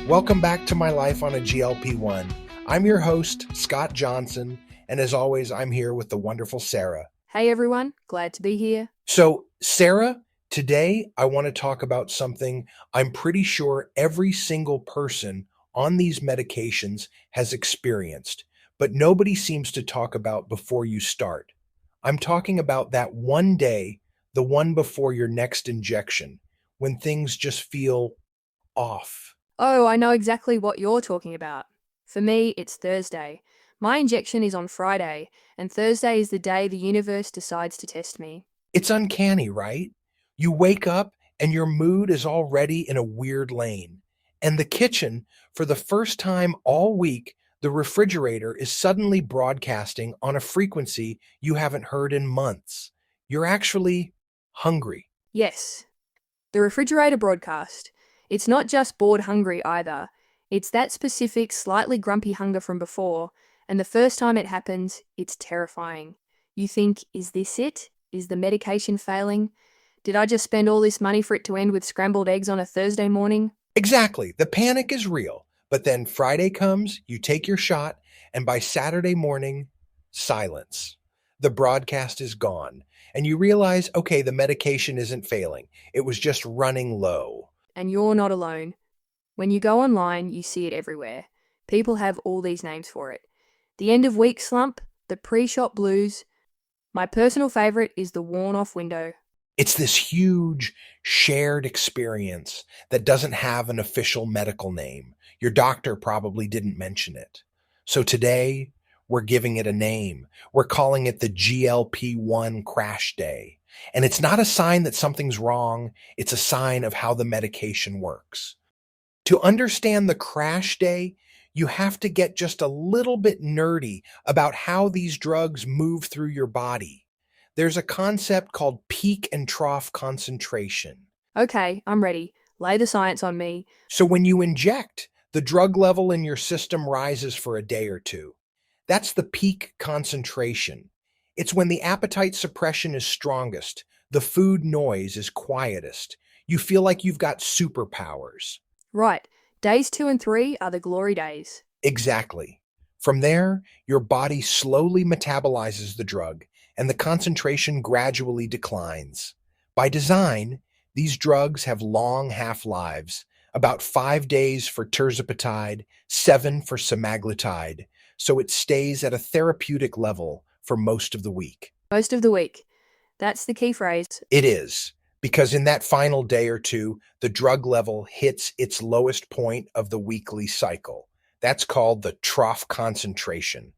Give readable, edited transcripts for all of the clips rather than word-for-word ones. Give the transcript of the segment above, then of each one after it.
Welcome back to My Life on a GLP-1. I'm your host, Scott Johnson, and as always, I'm here with the wonderful Sarah. Hey everyone, glad to be here. So, Sarah, today I want to talk about something I'm pretty sure every single person on these medications has experienced, but nobody seems to talk about before you start. I'm talking about that one day, the one before your next injection, when things just feel off. Oh, I know exactly what you're talking about. For me, it's Thursday. My injection is on Friday, and Thursday is the day the universe decides to test me. It's uncanny, right? You wake up and your mood is already in a weird lane. And the kitchen, for the first time all week, the refrigerator is suddenly broadcasting on a frequency you haven't heard in months. You're actually hungry. Yes, the refrigerator broadcast. It's not just bored hungry either. It's that specific, slightly grumpy hunger from before, and the first time it happens, it's terrifying. You think, is this it? Is the medication failing? Did I just spend all this money for it to end with scrambled eggs on a Thursday morning? Exactly. The panic is real. But then Friday comes, you take your shot, and by Saturday morning, silence. The broadcast is gone. And you realize, okay, the medication isn't failing. It was just running low. And you're not alone. When you go online, you see it everywhere. People have all these names for it. The end of week slump, the pre-shot blues. My personal favorite is the worn off window. It's this huge shared experience that doesn't have an official medical name. Your doctor probably didn't mention it. So today, we're giving it a name. We're calling it the GLP-1 crash day. And it's not a sign that something's wrong. It's a sign of how the medication works. To understand the crash day, you have to get just a little bit nerdy about how these drugs move through your body. There's a concept called peak and trough concentration. Okay, I'm ready. Lay the science on me. So when you inject, the drug level in your system rises for a day or two. That's the peak concentration. It's when the appetite suppression is strongest, the food noise is quietest. You feel like you've got superpowers. Right, days 2 and 3 are the glory days. Exactly. From there, your body slowly metabolizes the drug, and the concentration gradually declines. By design, these drugs have long half-lives, about 5 days for Tirzepatide, 7 for Semaglutide, so it stays at a therapeutic level for most of the week. Most of the week. That's the key phrase. It is, because in that final day or two, the drug level hits its lowest point of the weekly cycle. That's called the trough concentration.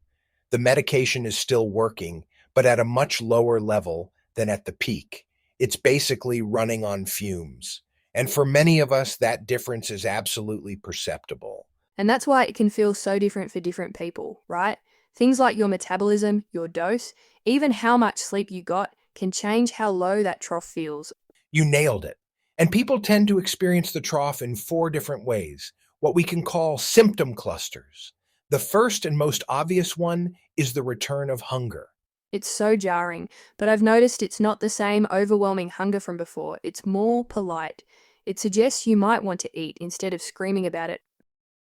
The medication is still working, but at a much lower level than at the peak. It's basically running on fumes. And for many of us, that difference is absolutely perceptible. And that's why it can feel so different for different people, right? Things like your metabolism, your dose, even how much sleep you got can change how low that trough feels. You nailed it. And people tend to experience the trough in 4 different ways, what we can call symptom clusters. The first and most obvious one is the return of hunger. It's so jarring, but I've noticed it's not the same overwhelming hunger from before. It's more polite. It suggests you might want to eat instead of screaming about it.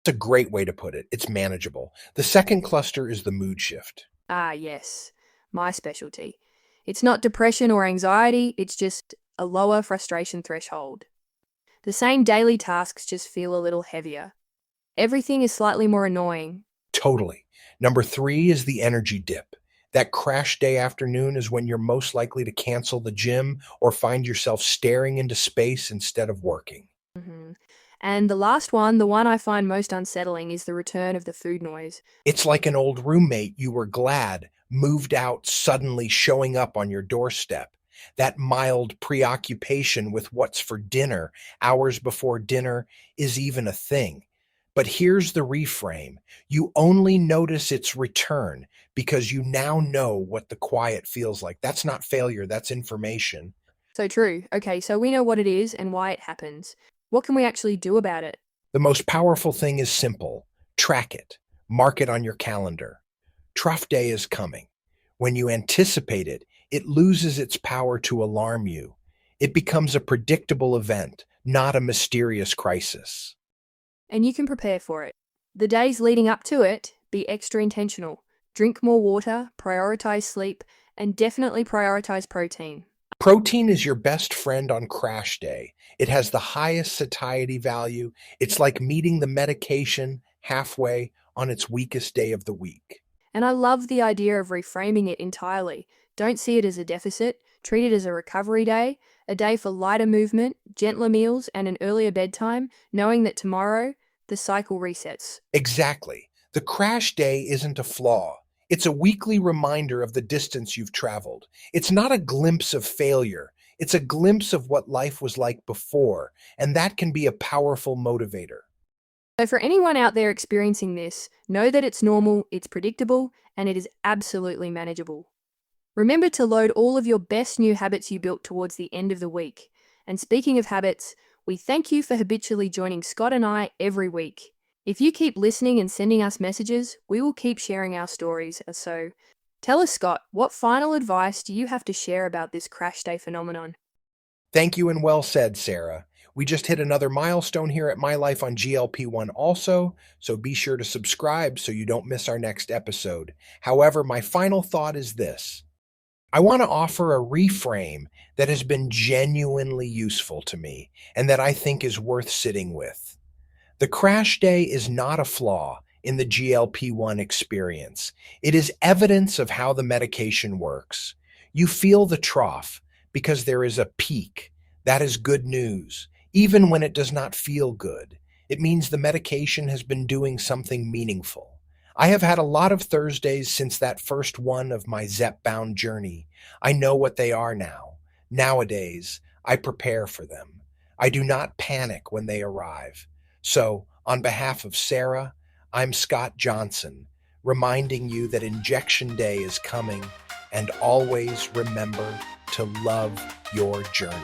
It's a great way to put it. It's manageable. The second cluster is the mood shift. Ah, yes, my specialty. It's not depression or anxiety, it's just a lower frustration threshold. The same daily tasks just feel a little heavier. Everything is slightly more annoying. Totally. Number 3 is the energy dip. That crash day afternoon is when you're most likely to cancel the gym or find yourself staring into space instead of working. Mhm. And the last one, the one I find most unsettling, is the return of the food noise. It's like an old roommate you were glad moved out suddenly showing up on your doorstep. That mild preoccupation with what's for dinner hours before dinner is even a thing. But here's the reframe. You only notice its return because you now know what the quiet feels like. That's not failure, that's information. So true. Okay, so we know what it is and why it happens. What can we actually do about it? The most powerful thing is simple. Track it. Mark it on your calendar. Trough day is coming. When you anticipate it, it loses its power to alarm you. It becomes a predictable event, not a mysterious crisis. and you can prepare for it. The days leading up to it, be extra intentional. Drink more water, prioritize sleep, and definitely prioritize protein. Protein is your best friend on crash day. It has the highest satiety value. It's like meeting the medication halfway on its weakest day of the week. And I love the idea of reframing it entirely. Don't see it as a deficit, treat it as a recovery day, a day for lighter movement, gentler meals, and an earlier bedtime, knowing that tomorrow, the cycle resets. Exactly. The crash day isn't a flaw. It's a weekly reminder of the distance you've traveled. It's not a glimpse of failure. It's a glimpse of what life was like before, and that can be a powerful motivator. So, for anyone out there experiencing this, know that it's normal, it's predictable, and it is absolutely manageable. Remember to load all of your best new habits you built towards the end of the week. And speaking of habits, we thank you for habitually joining Scott and I every week. If you keep listening and sending us messages, we will keep sharing our stories. So, tell us, Scott, what final advice do you have to share about this crash day phenomenon? Thank you and well said, Sarah. We just hit another milestone here at My Life on GLP-1 also, so be sure to subscribe so you don't miss our next episode. However, my final thought is this. I want to offer a reframe that has been genuinely useful to me and that I think is worth sitting with. The crash day is not a flaw in the GLP-1 experience. It is evidence of how the medication works. You feel the trough because there is a peak. That is good news, even when it does not feel good. It means the medication has been doing something meaningful. I have had a lot of Thursdays since that first one of my Zepbound journey. I know what they are now. Nowadays, I prepare for them. I do not panic when they arrive. So, on behalf of Sarah, I'm Scott Johnson, reminding you that injection day is coming, and always remember to love your journey.